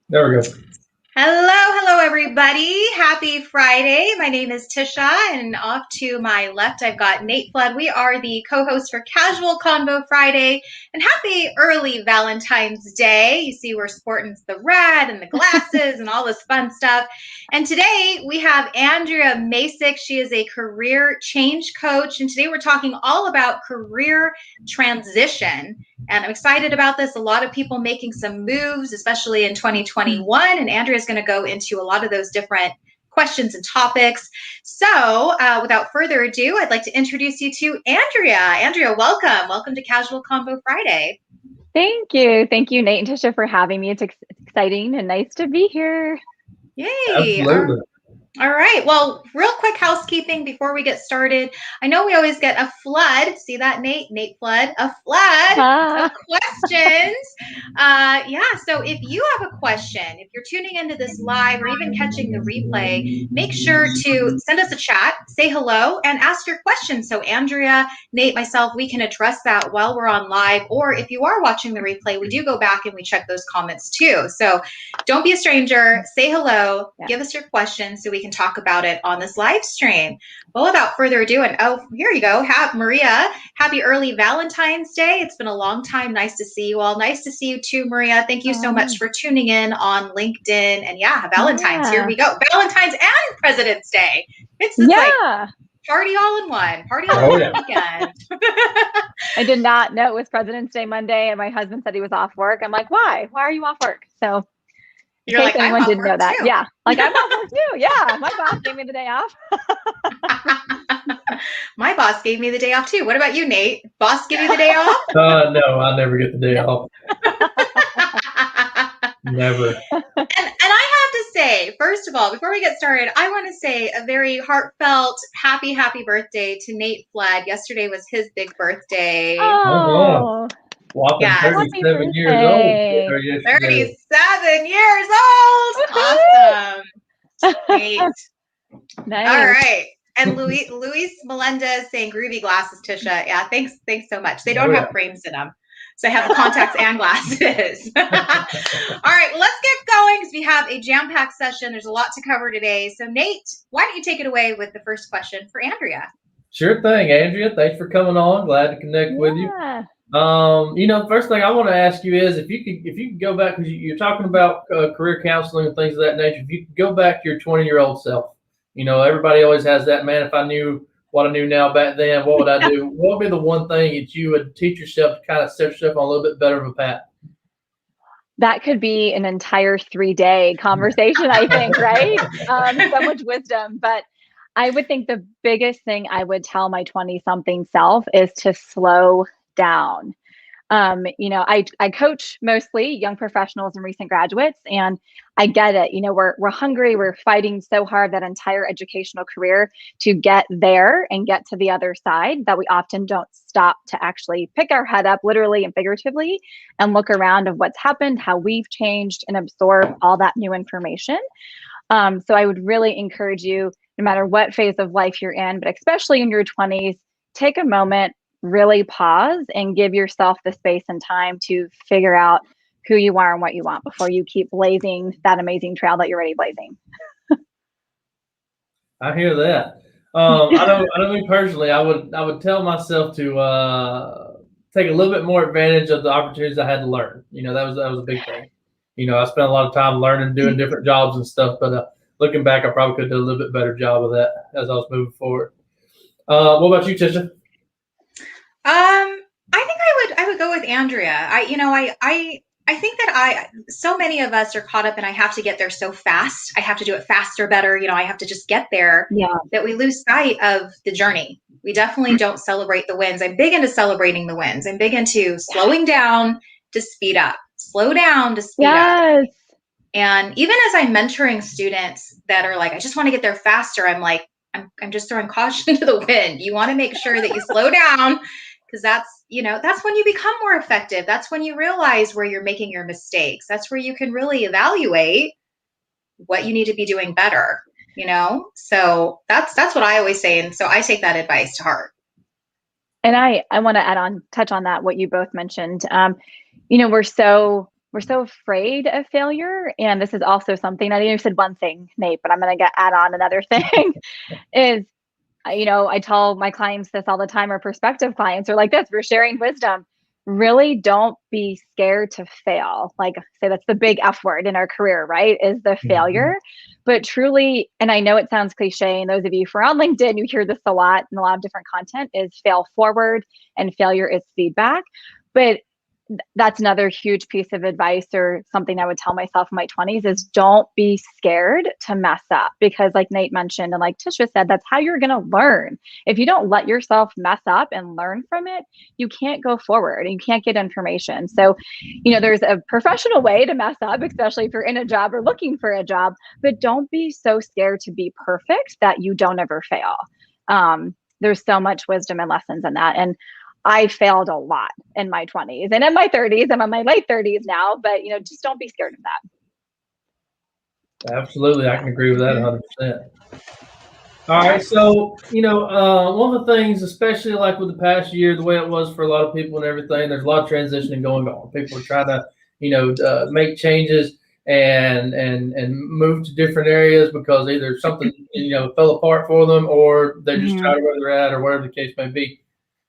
There we go. Hello, everybody. Happy Friday. My name is Tisha, and off to my left, I've got Nate Flood. We are the co hosts for Casual Convo Friday, and happy early Valentine's Day. You see, we're sporting the red and the glasses and all this fun stuff. And today we have Andrea Macek. She is a career change coach, and today we're talking all about career transition. And I'm excited about this. A lot of people making some moves, especially in 2021. And Andrea's going to go into a lot of those different questions and topics. So, without further ado, I'd like to introduce you to Andrea. Andrea, welcome. Welcome to Casual Convo Friday. Thank you. Thank you, Nate and Tisha, for having me. It's exciting and nice to be here. Yay. Absolutely. All right. Well, real quick housekeeping before we get started. I know we always get a flood. See that, Nate? Nate Flood, a flood of questions. So if you have a question, if you're tuning into this live or even catching the replay, make sure to send us a chat, say hello, and ask your question. So Andrea, Nate, myself, we can address that while we're on live. Or if you are watching the replay, we do go back and we check those comments too. So don't be a stranger. Say hello. Yeah. Give us your questions so we can talk about it on this live stream. Well, without further ado, and here you go. Maria, happy early Valentine's Day. It's been a long time. Nice to see you all. Nice to see you too, Maria. Thank you so much for tuning in on LinkedIn. And Valentine's. Here we go. Valentine's and President's Day. It's like party all in one. Party all in one weekend. I did not know it was President's Day Monday, and my husband said he was off work. I'm like, why? Why are you off work? So you're like, anyone didn't know that. Too. Yeah. Like I'm off work too. Yeah. My boss gave me the day off. My boss gave me the day off too. What about you, Nate? Boss give you the day off? No, I never get the day off. Never. And I have to say, first of all, before we get started, I want to say a very heartfelt happy birthday to Nate Flood. Yesterday was his big birthday. Oh. Whopping 37 years old. 37 years old. Awesome. Nate. Nice. All right. And Luis Melendez saying groovy glasses, Tisha. Yeah, thanks so much. They don't have frames in them. So I have the contacts and glasses. All right, well, let's get going because we have a jam-packed session. There's a lot to cover today. So Nate, why don't you take it away with the first question for Andrea? Sure thing, Andrea. Thanks for coming on. Glad to connect with you. First thing I want to ask you is if you could go back, because you're talking about career counseling and things of that nature. If you could go back to your 20-year-old self, everybody always has that, man, if I knew what I knew now back then, what would I do? What would be the one thing that you would teach yourself to kind of set yourself on a little bit better of a path? That could be an entire 3-day conversation, I think, right? So much wisdom. But I would think the biggest thing I would tell my 20-something self is to slow down. I coach mostly young professionals and recent graduates, and I get it. We're hungry. We're fighting so hard that entire educational career to get there and get to the other side that we often don't stop to actually pick our head up, literally and figuratively, and look around of what's happened, how we've changed, and absorb all that new information. So I would really encourage you, no matter what phase of life you're in, but especially in your 20s, take a moment, really pause and give yourself the space and time to figure out who you are and what you want before you keep blazing that amazing trail that you're already blazing. I hear that. I know me personally, I would tell myself to take a little bit more advantage of the opportunities I had to learn. That was a big thing. I spent a lot of time learning, doing different jobs and stuff, but looking back, I probably could have done a little bit better job of that as I was moving forward. What about you, Tisha? I think I would go with Andrea. I think that so many of us are caught up and I have to get there so fast. I have to do it faster, better. I have to just get there that we lose sight of the journey. We definitely don't celebrate the wins. I'm big into celebrating the wins. I'm big into slowing down to speed up, slow down to speed up. And even as I'm mentoring students that are like, I just want to get there faster. I'm like, I'm just throwing caution to the wind. You want to make sure that you slow down because that's when you become more effective. That's when you realize where you're making your mistakes. That's where you can really evaluate what you need to be doing better, So that's what I always say. And so I take that advice to heart. And I want to touch on that, what you both mentioned. We're so we're so afraid of failure. And this is also something, I know you said one thing, Nate, but I'm going to add on another thing is, I tell my clients this all the time, or prospective clients are like this, we're sharing wisdom. Really don't be scared to fail. Like, say that's the big F word in our career, right? Is the failure. But truly, and I know it sounds cliche, and those of you who are on LinkedIn, you hear this a lot in a lot of different content, is fail forward and failure is feedback. But that's another huge piece of advice, or something I would tell myself in my 20s, is don't be scared to mess up, because like Nate mentioned and like Tisha said, that's how you're going to learn. If you don't let yourself mess up and learn from it, you can't go forward and you can't get information. So, there's a professional way to mess up, especially if you're in a job or looking for a job, but don't be so scared to be perfect that you don't ever fail. There's so much wisdom and lessons in that. And I failed a lot in my 20s and in my 30s. I'm in my late 30s now, but just don't be scared of that. Absolutely. I can agree with that 100%. All right. So, one of the things, especially like with the past year, the way it was for a lot of people and everything, there's a lot of transitioning going on. People are trying to, make changes and move to different areas because either something, fell apart for them, or they're just tired of where they're at, or whatever the case may be.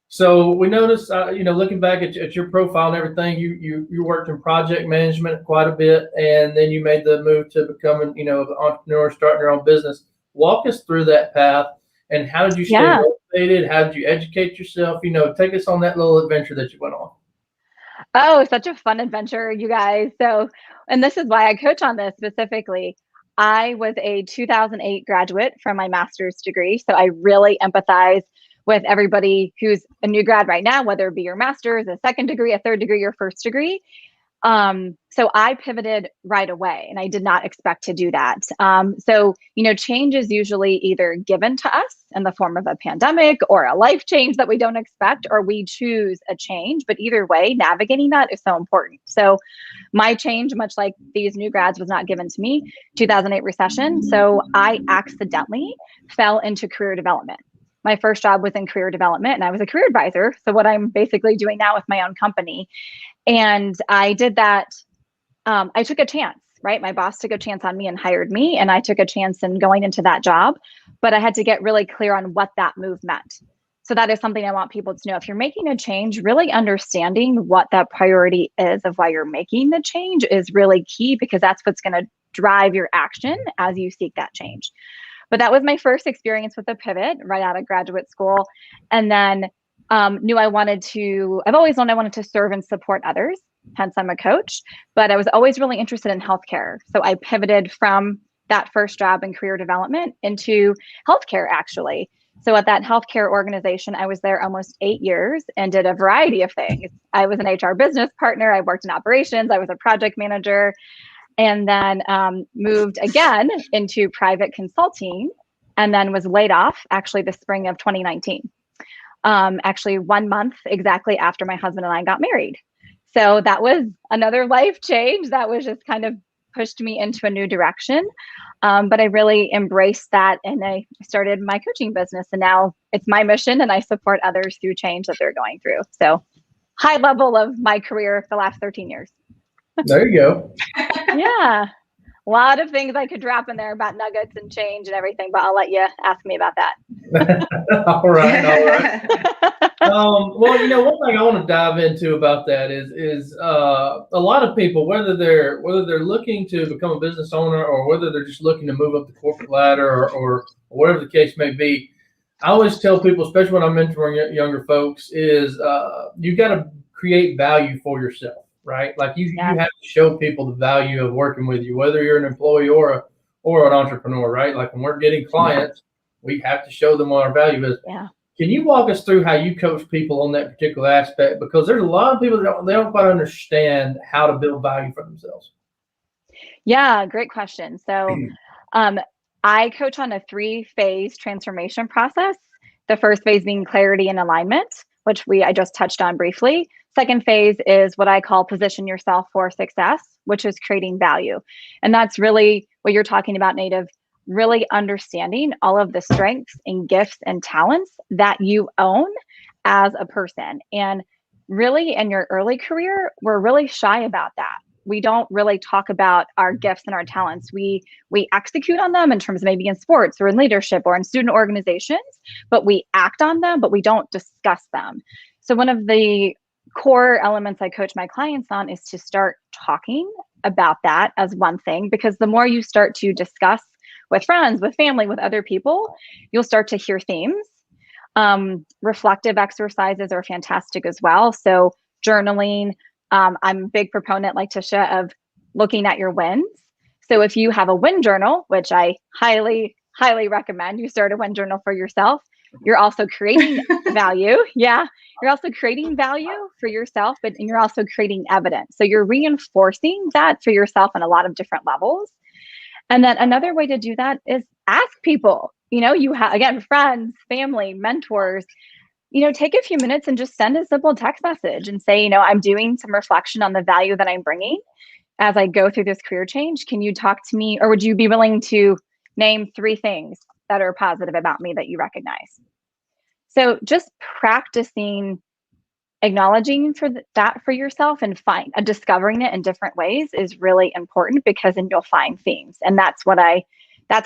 So we noticed, looking back at your profile and everything, you worked in project management quite a bit, and then you made the move to becoming, an entrepreneur, starting your own business. Walk us through that path, and how did you stay motivated? How did you educate yourself? Take us on that little adventure that you went on. Oh, such a fun adventure, you guys. So, and this is why I coach on this specifically. I was a 2008 graduate from my master's degree, so I really empathize with everybody who's a new grad right now, whether it be your master's, a second degree, a third degree, or first degree. So I pivoted right away, and I did not expect to do that. So, change is usually either given to us in the form of a pandemic or a life change that we don't expect, or we choose a change. But either way, navigating that is so important. So my change, much like these new grads, was not given to me. 2008 recession. So I accidentally fell into career development. My first job was in career development, and I was a career advisor. So what I'm basically doing now with my own company. And I did that. I took a chance, right? My boss took a chance on me and hired me, and I took a chance in going into that job, but I had to get really clear on what that move meant. So that is something I want people to know. If you're making a change, really understanding what that priority is of why you're making the change is really key, because that's what's going to drive your action as you seek that change. But that was my first experience with a pivot right out of graduate school. And then I've always known I wanted to serve and support others. Hence, I'm a coach, but I was always really interested in healthcare. So I pivoted from that first job in career development into healthcare, actually. So at that healthcare organization, I was there almost 8 years and did a variety of things. I was an HR business partner. I worked in operations. I was a project manager. And then moved again into private consulting, and then was laid off actually the spring of 2019. Actually 1 month exactly after my husband and I got married. So that was another life change that was just kind of pushed me into a new direction. But I really embraced that, and I started my coaching business, and now it's my mission, and I support others through change that they're going through. So high level of my career the last 13 years. There you go. Yeah. A lot of things I could drop in there about nuggets and change and everything, but I'll let you ask me about that. All right. Well, one thing I want to dive into about that is a lot of people, whether they're looking to become a business owner, or whether they're just looking to move up the corporate ladder, or whatever the case may be, I always tell people, especially when I'm mentoring younger folks, is you got to create value for yourself. Right? Like you have to show people the value of working with you, whether you're an employee or an entrepreneur, right? Like when we're getting clients, we have to show them what our value is. Yeah. Can you walk us through how you coach people on that particular aspect? Because there's a lot of people that don't quite understand how to build value for themselves. Yeah, great question. So I coach on a 3-phase transformation process. The first phase being clarity and alignment, which I just touched on briefly. Second phase is what I call position yourself for success, which is creating value. And that's really what you're talking about, Native, really understanding all of the strengths and gifts and talents that you own as a person. And really in your early career, we're really shy about that. we don't really talk about our gifts and our talents. We execute on them in terms of maybe in sports or in leadership or in student organizations, but we act on them, but we don't discuss them. So one of the core elements I coach my clients on is to start talking about that as one thing, because the more you start to discuss with friends, with family, with other people, you'll start to hear themes. Reflective exercises are fantastic as well. So journaling, I'm a big proponent, like Tisha, of looking at your wins. So if you have a win journal, which I highly, highly recommend, you start a win journal for yourself. You're also creating value. Yeah. You're also creating value for yourself, but you're also creating evidence. So you're reinforcing that for yourself on a lot of different levels. And then another way to do that is ask people, you have, again, friends, family, mentors, take a few minutes and just send a simple text message and say, I'm doing some reflection on the value that I'm bringing as I go through this career change. Can you talk to me, or would you be willing to name 3 things that are positive about me that you recognize? So just practicing acknowledging that for yourself and discovering it in different ways is really important, because then you'll find themes. And that's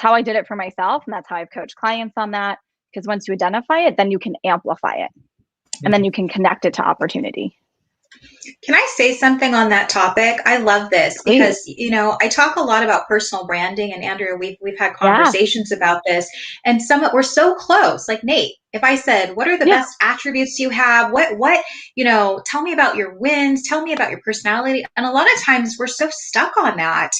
how I did it for myself. And that's how I've coached clients on that. Because once you identify it, then you can amplify it, and then you can connect it to opportunity. Can I say something on that topic? I love this because, I talk a lot about personal branding, and Andrea, we've had conversations about this, and we're so close. Like Nate, if I said, what are the best attributes you have? What, tell me about your wins, tell me about your personality. And a lot of times we're so stuck on that.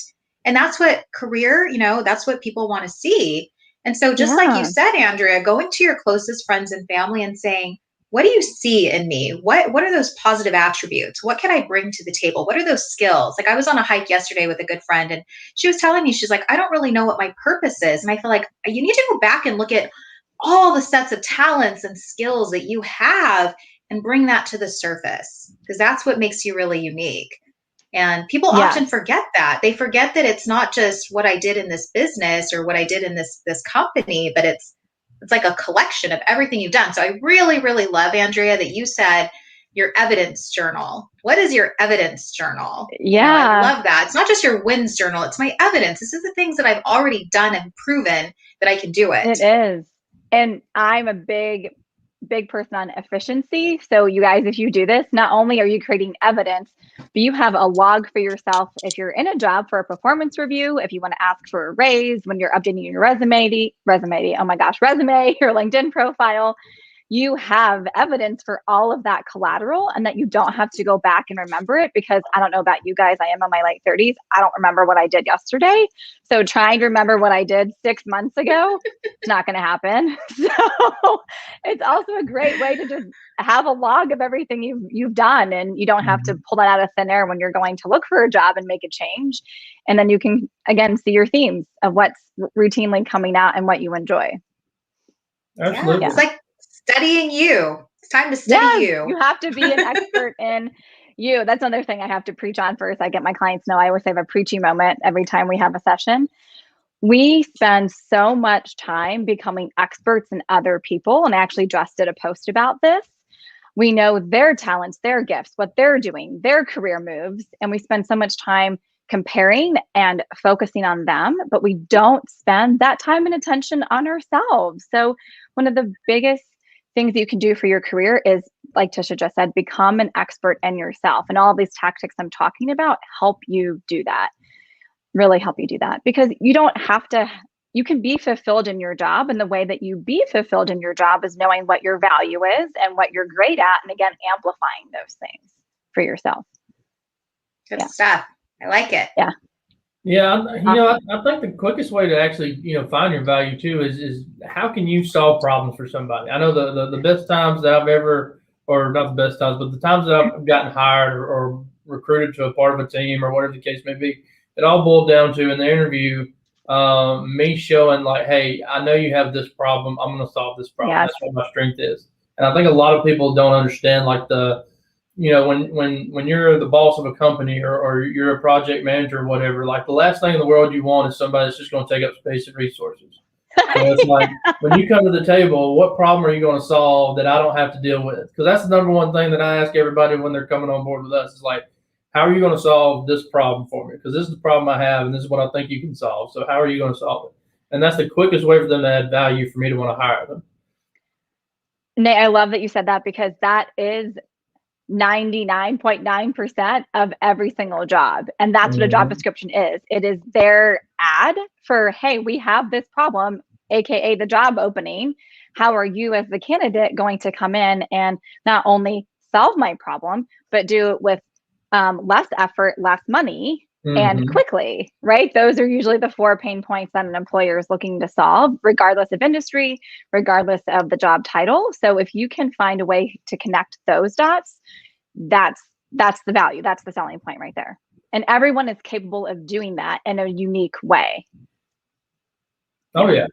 And that's what career, that's what people want to see. And so just like you said, Andrea, going to your closest friends and family and saying, what do you see in me? What are those positive attributes? What can I bring to the table? What are those skills? Like I was on a hike yesterday with a good friend, and she was telling me, she's like, I don't really know what my purpose is. And I feel like you need to go back and look at all the sets of talents and skills that you have and bring that to the surface, because that's what makes you really unique. And people often forget that. They forget that it's not just what I did in this business or what I did in this company, but it's like a collection of everything you've done. So I really, really love, Andrea, that you said your evidence journal. What is your evidence journal? Yeah. I love that. It's not just your wins journal. It's my evidence. This is the things that I've already done and proven that I can do it. It is. And I'm a big person on efficiency. So you guys, if you do this, not only are you creating evidence, but you have a log for yourself. If you're in a job for a performance review, if you want to ask for a raise, when you're updating your resume, your LinkedIn profile, you have evidence for all of that collateral, and that you don't have to go back and remember it. Because I don't know about you guys, I am in my late 30s. I don't remember what I did yesterday. So trying to remember what I did 6 months ago, it's not going to happen. So it's also a great way to just have a log of everything you've done, and you don't have to pull that out of thin air when you're going to look for a job and make a change. And then you can, again, see your themes of what's routinely coming out and what you enjoy. Absolutely. It's like studying you. It's time to study you. You have to be an expert in you. That's another thing I have to preach on first. I get my clients know I always have a preachy moment every time we have a session. We spend so much time becoming experts in other people, and I actually just did a post about this. We know their talents, their gifts, what they're doing, their career moves, and we spend so much time comparing and focusing on them, but we don't spend that time and attention on ourselves. So one of the biggest things that you can do for your career is, like Tisha just said, become an expert in yourself. And all these tactics I'm talking about help you do that, really help you do that, because you don't have to, you can be fulfilled in your job. And the way that you be fulfilled in your job is knowing what your value is and what you're great at. And again, amplifying those things for yourself. Good stuff. I like it. Yeah. Yeah, I think the quickest way to actually, find your value too is how can you solve problems for somebody? I know the best times that I've ever, or not the best times, but the times that I've gotten hired or recruited to a part of a team or whatever the case may be, it all boiled down to in the interview, me showing like, hey, I know you have this problem. I'm going to solve this problem. Yes. That's what my strength is. And I think a lot of people don't understand like when you're the boss of a company or you're a project manager or whatever, like the last thing in the world you want is somebody that's just going to take up space and resources. So it's like when you come to the table, what problem are you going to solve that I don't have to deal with? Because that's the number one thing that I ask everybody when they're coming on board with us is like, how are you going to solve this problem for me? Because this is the problem I have, and this is what I think you can solve. So how are you going to solve it? And that's the quickest way for them to add value for me to want to hire them. Nate, I love that you said that, because that is 99.9% of every single job. And that's what a job description is. It is their ad for, hey, we have this problem, AKA the job opening. How are you as the candidate going to come in and not only solve my problem, but do it with less effort, less money, and quickly, right? Those are usually the 4 pain points that an employer is looking to solve, regardless of industry, regardless of the job title. So if you can find a way to connect those dots, that's the value. That's the selling point right there. And everyone is capable of doing that in a unique way. Oh yeah,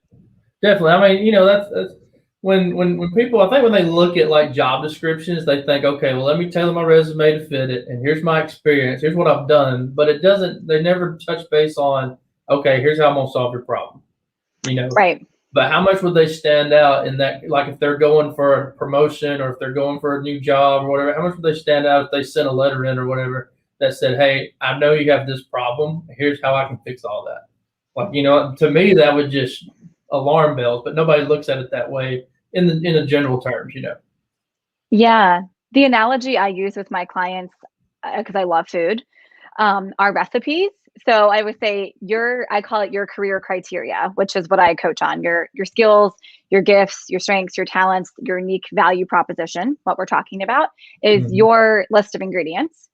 definitely. I mean, that's when people, I think when they look at like job descriptions, they think, okay, well, let me tailor my resume to fit it, and here's my experience, here's what I've done. But it doesn't. They never touch base on, okay, here's how I'm gonna solve your problem. Right. But how much would they stand out in that? Like if they're going for a promotion or if they're going for a new job or whatever, how much would they stand out if they sent a letter in or whatever that said, hey, I know you have this problem. Here's how I can fix all that. Like, to me, that would just alarm bells, but nobody looks at it that way in the general terms, Yeah. The analogy I use with my clients, because I love food, are recipes. So I would say I call it your career criteria, which is what I coach on. Your skills, your gifts, your strengths, your talents, your unique value proposition, what we're talking about, is your list of ingredients.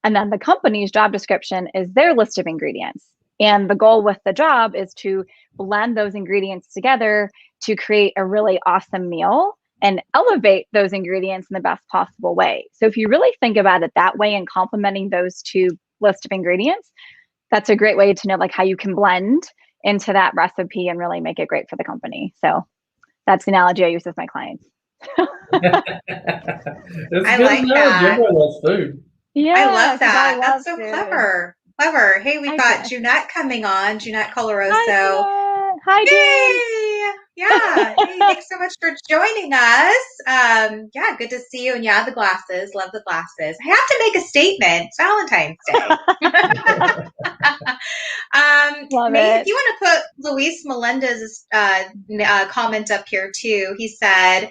And then the company's job description is their list of ingredients. And the goal with the job is to blend those ingredients together to create a really awesome meal and elevate those ingredients in the best possible way. So if you really think about it that way and complementing those two list of ingredients, that's a great way to know like how you can blend into that recipe and really make it great for the company. So that's the analogy I use with my clients. I like that. Everybody loves food. Yeah, I love that. That's so clever. Clever. Hey, we've got Jeanette coming on. Jeanette Colaroso. Hi, Yay! Yeah. Hey, thanks so much for joining us. Yeah, good to see you. And yeah, the glasses. Love the glasses. I have to make a statement. It's Valentine's Day. Nate, if you want to put Luis Melendez's comment up here too. He said,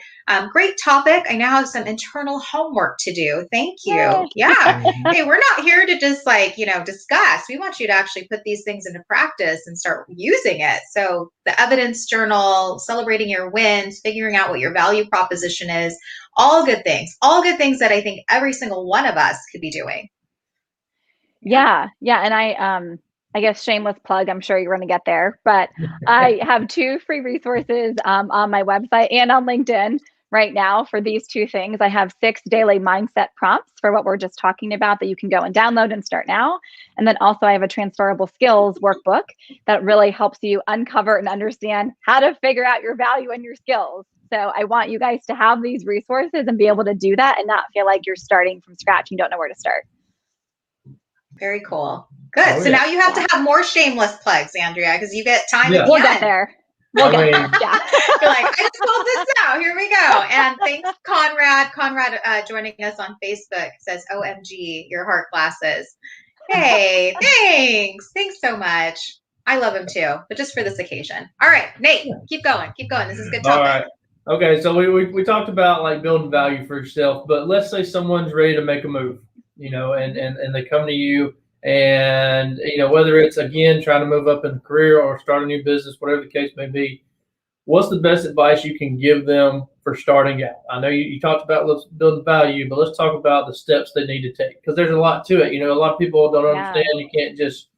great topic. I now have some internal homework to do. Thank you. Yeah. Hey, we're not here to just discuss. We want you to actually put these things into practice and start using it. So the evidence journal, celebrating your wins, figuring out what your value proposition is, all good things that I think every single one of us could be doing. Yeah. And I guess shameless plug, I'm sure you're going to get there, but I have 2 free resources on my website and on LinkedIn right now for these 2 things. I have 6 daily mindset prompts for what we're just talking about that you can go and download and start now. And then also I have a transferable skills workbook that really helps you uncover and understand how to figure out your value and your skills. So I want you guys to have these resources and be able to do that and not feel like you're starting from scratch and you don't know where to start. Very cool. Good. So now you have to have more shameless plugs, Andrea, because you get time at the We'll end. get there. We'll get there. Yeah. You're like, I just pulled this out. Here we go. And thanks, Conrad. Conrad joining us on Facebook says, OMG, your heart glasses. Hey, thanks. Thanks so much. I love him too, but just for this occasion. All right, Nate, keep going. Keep going. This is a good topic. All right. Okay, so we talked about like building value for yourself, but let's say someone's ready to make a move, and they come to you and, whether it's, again, trying to move up in the career or start a new business, whatever the case may be, what's the best advice you can give them for starting out? I know you talked about building value, but let's talk about the steps they need to take, because there's a lot to it. A lot of people don't understand you can't just,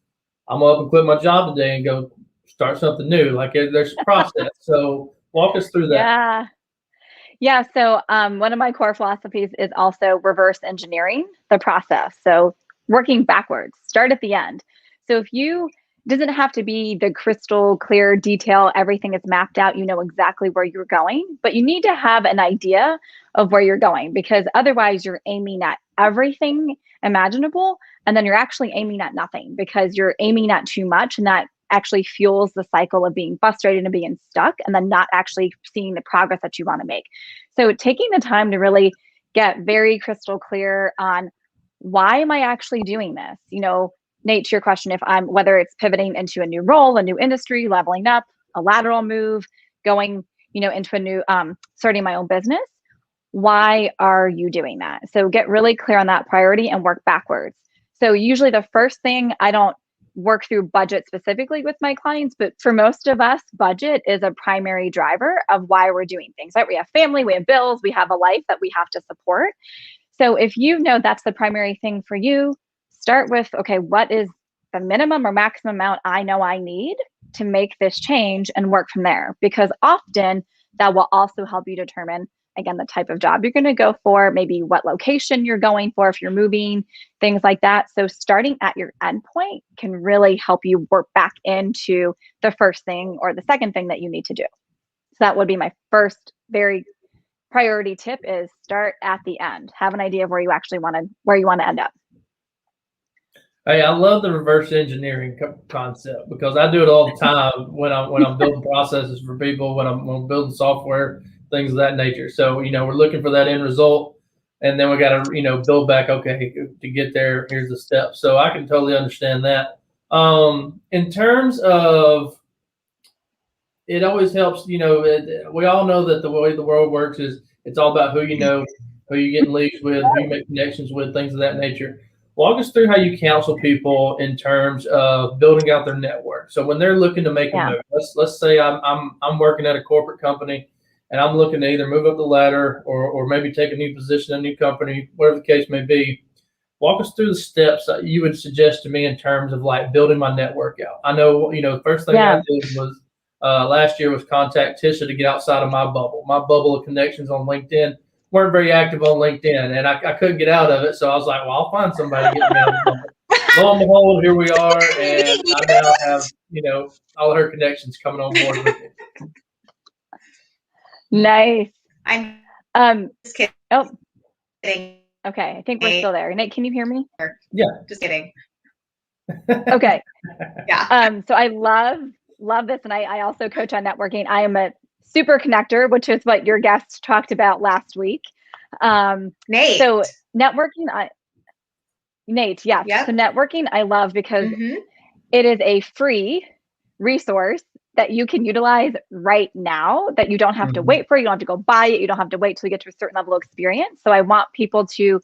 I'm up and quit my job today and go start something new. Like there's a process. So walk us through that. Yeah. So one of my core philosophies is also reverse engineering the process. So working backwards, start at the end. So if you, doesn't have to be the crystal clear detail, everything is mapped out, you know exactly where you're going, but you need to have an idea of where you're going, because otherwise you're aiming at everything imaginable. And then you're actually aiming at nothing because you're aiming at too much, and that actually fuels the cycle of being frustrated and being stuck and then not actually seeing the progress that you want to make. So taking the time to really get very crystal clear on why am I actually doing this? Nate, to your question, whether it's pivoting into a new role, a new industry, leveling up, a lateral move, going, into a new, starting my own business, why are you doing that? So get really clear on that priority and work backwards. So usually the first thing, I don't work through budget specifically with my clients, but for most of us, budget is a primary driver of why we're doing things, right? We have family, we have bills, we have a life that we have to support. So if that's the primary thing for you, start with, okay, what is the minimum or maximum amount I know I need to make this change, and work from there? Because often that will also help you determine, again, the type of job you're going to go for, maybe what location you're going for if you're moving, things like that. So starting at your endpoint can really help you work back into the first thing or the second thing that you need to do. So that would be my first very priority tip, is start at the end. Have an idea of where you want to end up. Hey, I love the reverse engineering concept, because I do it all the time when I'm building processes for people, when I'm building software, things of that nature. So, we're looking for that end result, and then we got to, build back, okay, to get there, here's the steps. So I can totally understand that. In terms of, it always helps, we all know that the way the world works is it's all about who you know, who you get leads with, who you make connections with, things of that nature. Walk us through how you counsel people in terms of building out their network. So when they're looking to make a move, let's say I'm working at a corporate company, and I'm looking to either move up the ladder or maybe take a new position, a new company, whatever the case may be. Walk us through the steps that you would suggest to me in terms of like building my network out. I know, the first thing I did was last year was contact Tisha to get outside of my bubble. My bubble of connections on LinkedIn weren't very active on LinkedIn, and I couldn't get out of it. So I was like, well, I'll find somebody to get me out of the bubble. Lo and behold, here we are, and I now have, all her connections coming on board with me. Nice. I'm just kidding. Oh, okay. I think we're still there. Nate, can you hear me? Yeah. Just kidding. Okay. Yeah. So I love this, and I also coach on networking. I am a super connector, which is what your guest talked about last week. Nate. So networking, Nate, yes. Yep. So networking, I love because it is a free resource that you can utilize right now, that you don't have to wait for. You don't have to go buy it. You don't have to wait till you get to a certain level of experience. So I want people to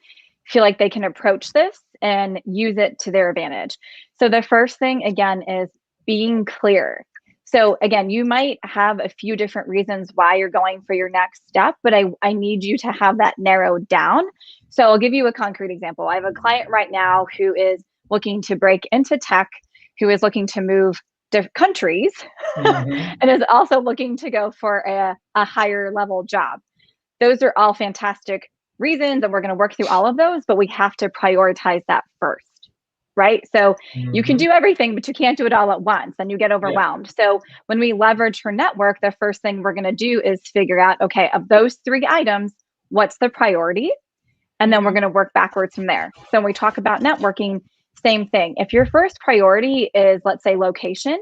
feel like they can approach this and use it to their advantage. So the first thing, again, is being clear. So again, you might have a few different reasons why you're going for your next step, but I need you to have that narrowed down. So I'll give you a concrete example. I have a client right now who is looking to break into tech, who is looking to move to countries, and is also looking to go for a higher level job. Those are all fantastic reasons, and we're going to work through all of those, but we have to prioritize that first, right? So you can do everything, but you can't do it all at once, and you get overwhelmed. So when we leverage her network, the first thing we're going to do is figure out, okay, of those 3 items, what's the priority? And then we're going to work backwards from there. So when we talk about networking, same thing. If your first priority is, let's say, location,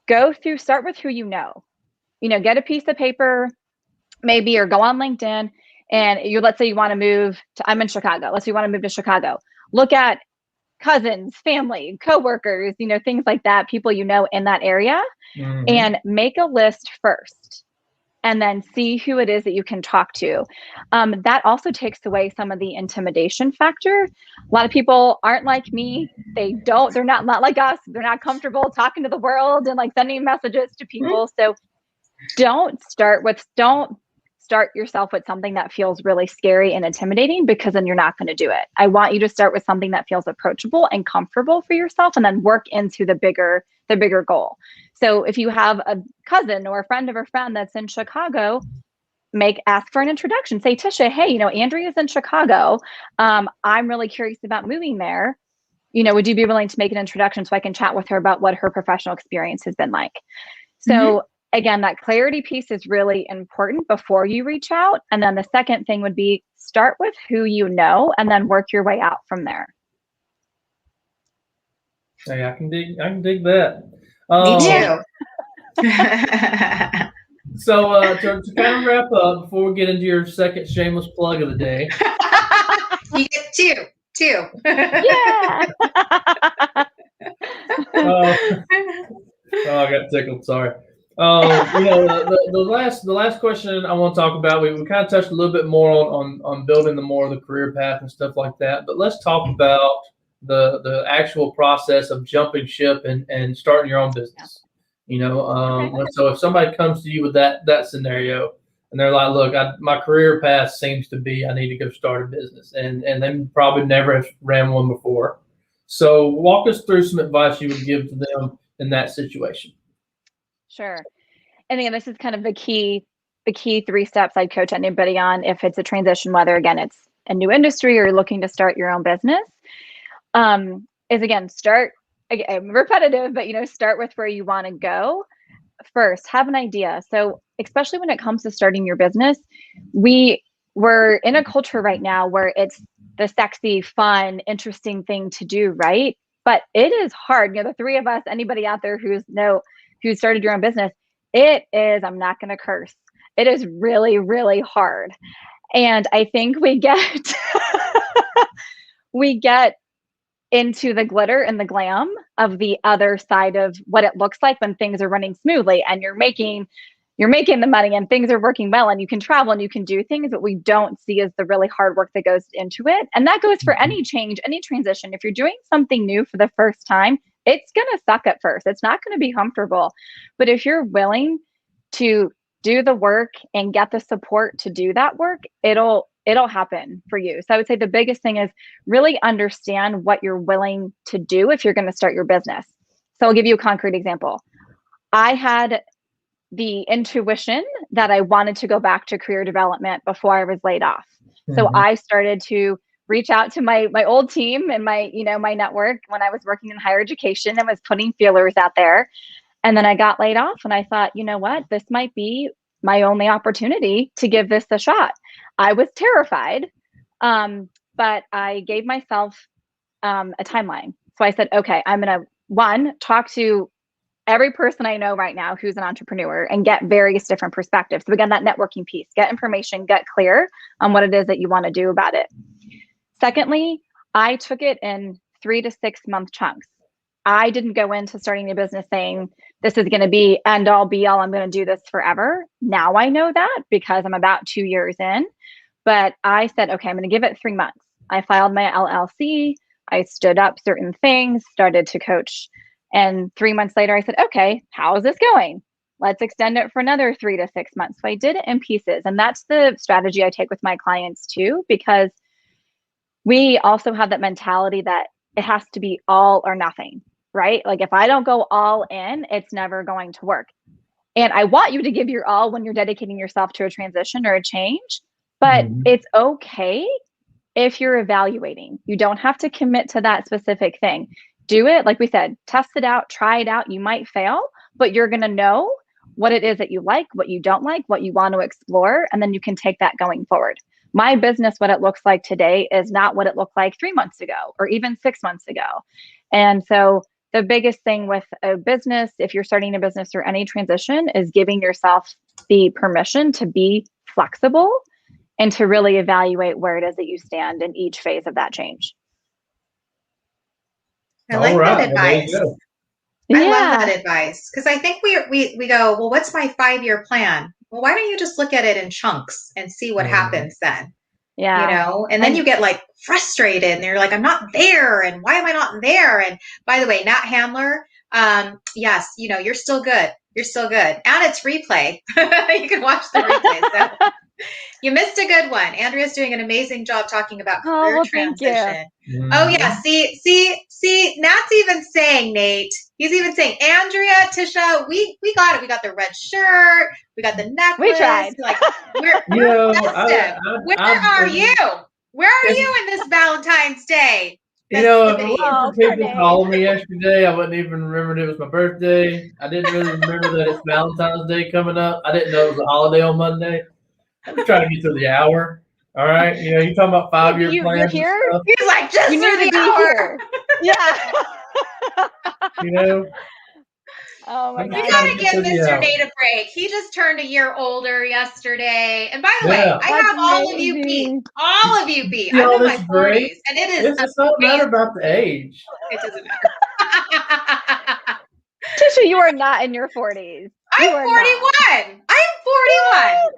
start with who you know. Get a piece of paper, maybe, or go on LinkedIn, and let's say you want to move to, I'm in Chicago. Let's say you want to move to Chicago. Look at cousins, family, coworkers, things like that, people in that area, and make a list first. And then see who it is that you can talk to. That also takes away some of the intimidation factor. A lot of people aren't like me. They're not like us. They're not comfortable talking to the world and like sending messages to people. So don't start yourself with something that feels really scary and intimidating, because then you're not going to do it. I want you to start with something that feels approachable and comfortable for yourself, and then work into the bigger goal. So if you have a cousin or a friend of a friend that's in Chicago, ask for an introduction. Say, Tisha, hey, Andrea's in Chicago. I'm really curious about moving there. Would you be willing to make an introduction so I can chat with her about what her professional experience has been like? So again, that clarity piece is really important before you reach out. And then the second thing would be start with who you know, and then work your way out from there. Hey, I can dig that. Me too. So to kind of wrap up, before we get into your second shameless plug of the day. You get 2. 2. Yeah. I got tickled. Sorry. The last question I want to talk about, we kind of touched a little bit more on building the career path and stuff like that. But let's talk about the actual process of jumping ship and starting your own business. So if somebody comes to you with that scenario, and they're like, "Look, my career path seems to be I need to go start a business," and they probably never have ran one before. So walk us through some advice you would give to them in that situation. Sure. And again, this is kind of the key 3 steps I'd coach anybody on if it's a transition, whether again it's a new industry or you're looking to start your own business. Is again, start again, repetitive, but start with where you want to go. First, have an idea. So especially when it comes to starting your business, we're in a culture right now where it's the sexy, fun, interesting thing to do, right? But it is hard. The 3 of us, anybody out there who started your own business, it is, I'm not going to curse. It is really, really hard. And I think we get into the glitter and the glam of the other side of what it looks like when things are running smoothly and you're making the money and things are working well and you can travel and you can do things, but we don't see as the really hard work that goes into it. And that goes for any change, any transition. If you're doing something new for the first time, it's going to suck at first. It's not going to be comfortable. But if you're willing to do the work and get the support to do that work, it'll happen for you. So I would say the biggest thing is really understand what you're willing to do if you're going to start your business. So I'll give you a concrete example. I had the intuition that I wanted to go back to career development before I was laid off. So I started to reach out to my old team and my network when I was working in higher education and was putting feelers out there. And then I got laid off and I thought, you know what, this might be my only opportunity to give this a shot. I was terrified, but I gave myself a timeline. So I said, okay, I'm going to talk to every person I know right now who's an entrepreneur and get various different perspectives. So again, that networking piece, get information, get clear on what it is that you want to do about it. Secondly, I took it in 3 to 6 month chunks. I didn't go into starting a business saying, this is going to be end all be all. I'm going to do this forever. Now I know that because I'm about 2 years in, but I said, okay, I'm going to give it 3 months. I filed my LLC. I stood up certain things, started to coach. And 3 months later, I said, okay, how is this going? Let's extend it for another 3 to 6 months. So I did it in pieces. And that's the strategy I take with my clients too, because we also have that mentality that it has to be all or nothing, right? Like if I don't go all in, it's never going to work. And I want you to give your all when you're dedicating yourself to a transition or a change, but it's okay if you're evaluating. You don't have to commit to that specific thing. Do it, like we said, test it out, try it out. You might fail, but you're going to know what it is that you like, what you don't like, what you want to explore, and then you can take that going forward. My business, what it looks like today is not what it looked like 3 months ago or even 6 months ago. And so the biggest thing with a business, if you're starting a business or any transition, is giving yourself the permission to be flexible and to really evaluate where it is that you stand in each phase of that change. I like that advice. I love that advice because I think we go, well, what's my 5-year plan? Well, why don't you just look at it in chunks and see what happens then? Yeah. And then you get like frustrated and you're like, I'm not there. And why am I not there? And by the way, Nat Handler, yes, you're still good. You're still good. And it's replay. You can watch the replay. So you missed a good one. Andrea's doing an amazing job talking about career transition. Oh yeah. See, Nat's even saying, Nate, he's even saying, Andrea, Tisha, we got it. We got the red shirt. We got the necklace. We tried. Like, we're festive. Where are you? Where are you in this Valentine's Day? If people called me yesterday, I wouldn't even remember it was my birthday. I didn't really remember that it's Valentine's Day coming up. I didn't know it was a holiday on Monday. I'm just trying to get through the hour. All right. You're talking about 5-year plans. You're here? And stuff. He's like, just you through need the to be hour. Here. Yeah. Oh my We God. gotta give Mr. Nate a break. He just turned a year older yesterday. And by the way, I have all of you beat. All of you beat. I'm in my 40s, and it is. It doesn't matter about the age. It doesn't matter. Tisha, you are not in your 40s. I'm 41. I'm 41.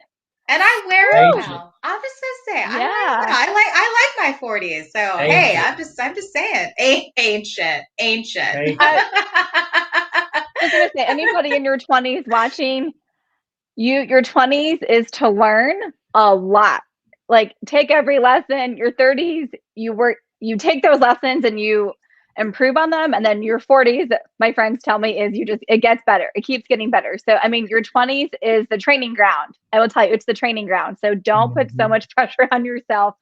And I wear it now. I'm just gonna say, I like my 40s. So hey, I'm just saying, ancient. I was gonna say, anybody in your 20s watching, your 20s is to learn a lot. Like, take every lesson. Your 30s, you take those lessons and you improve on them, and then your 40s, my friends tell me, is it gets better. It keeps getting better. So I mean, your 20s is the training ground. I will tell you, it's the training ground. So don't put so much pressure on yourself.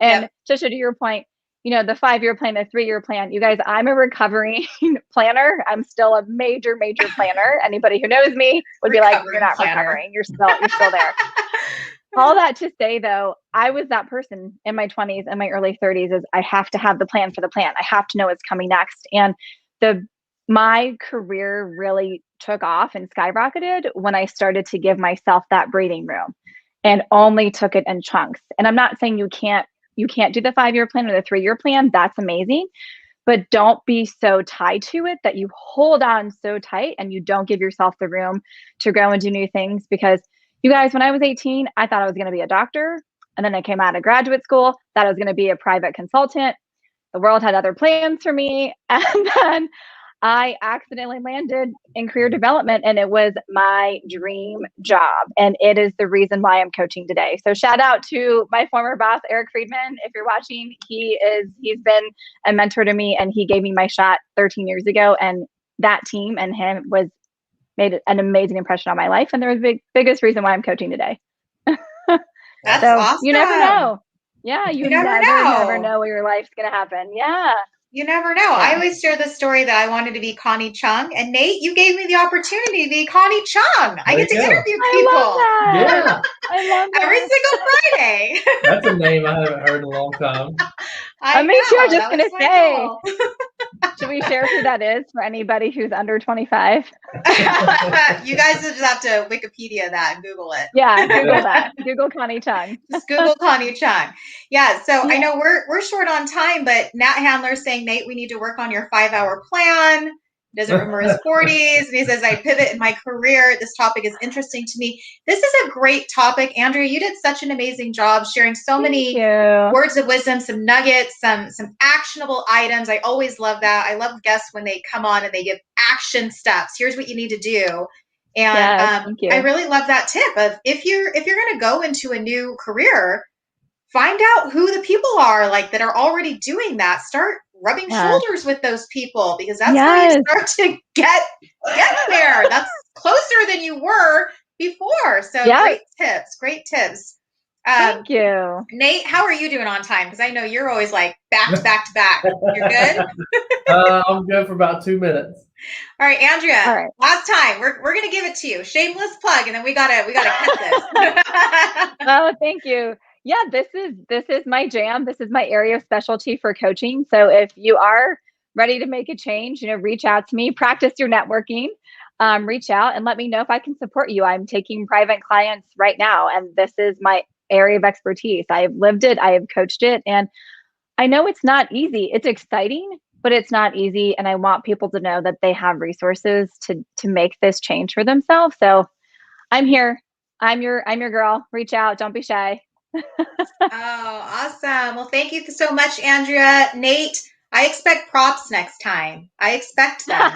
And Tisha, to your point, the 5-year plan, the 3-year plan, you guys, I'm a recovering planner. I'm still a major planner. Anybody who knows me would be like, you're not recovering. You're still there. All that to say, though, I was that person in my 20s and my early 30s. Is I have to have the plan for the plan. I have to know what's coming next. And my career really took off and skyrocketed when I started to give myself that breathing room, and only took it in chunks. And I'm not saying you can't do the 5-year plan or the 3-year plan. That's amazing. But don't be so tied to it that you hold on so tight and you don't give yourself the room to grow and do new things. Because you guys, when I was 18, I thought I was going to be a doctor. And then I came out of graduate school, thought I was going to be a private consultant. The world had other plans for me. And then I accidentally landed in career development, and it was my dream job. And it is the reason why I'm coaching today. So shout out to my former boss, Eric Friedman. If you're watching, he's been a mentor to me, and he gave me my shot 13 years ago. And that team and him made an amazing impression on my life. And they're the biggest reason why I'm coaching today. That's awesome. You never know. Yeah, you never know where your life's going to happen. Yeah. You never know. I always share the story that I wanted to be Connie Chung. And Nate, you gave me the opportunity to be Connie Chung. I get to interview people. I love that. I love that. Every single Friday. That's a name I haven't heard in a long time. I was just going to say, should we share who that is for anybody who's under 25? You guys just have to Wikipedia that and Google it. Yeah, Google that. Google Connie Chung. Just Google Connie Chung. Yeah, so I know we're short on time, but Nat Handler's saying, Nate, we need to work on your 5-hour plan. He doesn't remember his 40s. And he says, I pivot in my career. This topic is interesting to me. This is a great topic. Andrea, you did such an amazing job sharing so many words of wisdom, some nuggets, some actionable items. I always love that. I love guests when they come on and they give action steps. Here's what you need to do. And I really love that tip of if you're going to go into a new career, find out who the people are like that are already doing that. Start rubbing shoulders with those people, because that's how you start to get there. That's closer than you were before. So great tips. Thank you. Nate, how are you doing on time? Because I know you're always like back to back. You're good? I'm good for about 2 minutes. All right, Andrea. Last time. We're gonna give it to you. Shameless plug, and then we gotta cut this. Oh, thank you. Yeah, this is my jam. This is my area of specialty for coaching. So if you are ready to make a change, reach out to me, practice your networking, reach out and let me know if I can support you. I'm taking private clients right now, and this is my area of expertise. I have lived it. I have coached it. And I know it's not easy. It's exciting, but it's not easy. And I want people to know that they have resources to make this change for themselves. So I'm here. I'm your girl. Reach out. Don't be shy. Oh, awesome. Well, thank you so much, Andrea. Nate, I expect props next time. I expect them.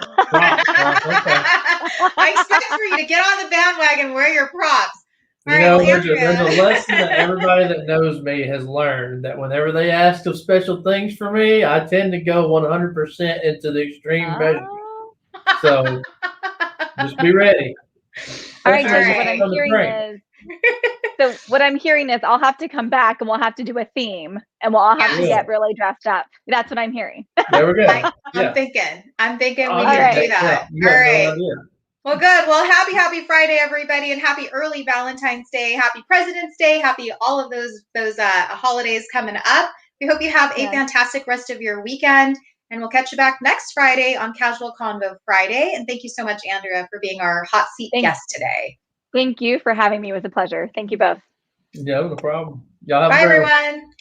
I expect for you to get on the bandwagon and wear your props. There's a lesson that everybody that knows me has learned, that whenever they ask of special things for me, I tend to go 100% into the extreme measure. So just be ready. All right, Josh, what I'm hearing is I'll have to come back and we'll have to do a theme and we'll all have to get really dressed up. That's what I'm hearing. There we go. I'm thinking we can do that. All right. Well, good. Well, happy Friday, everybody, and happy early Valentine's Day, happy President's Day, happy all of those holidays coming up. We hope you have a fantastic rest of your weekend. And we'll catch you back next Friday on Casual Convo Friday. And thank you so much, Andrea, for being our hot seat guest today. Thank you for having me. It was a pleasure. Thank you both. Yeah, no problem. Y'all have Bye, a great everyone.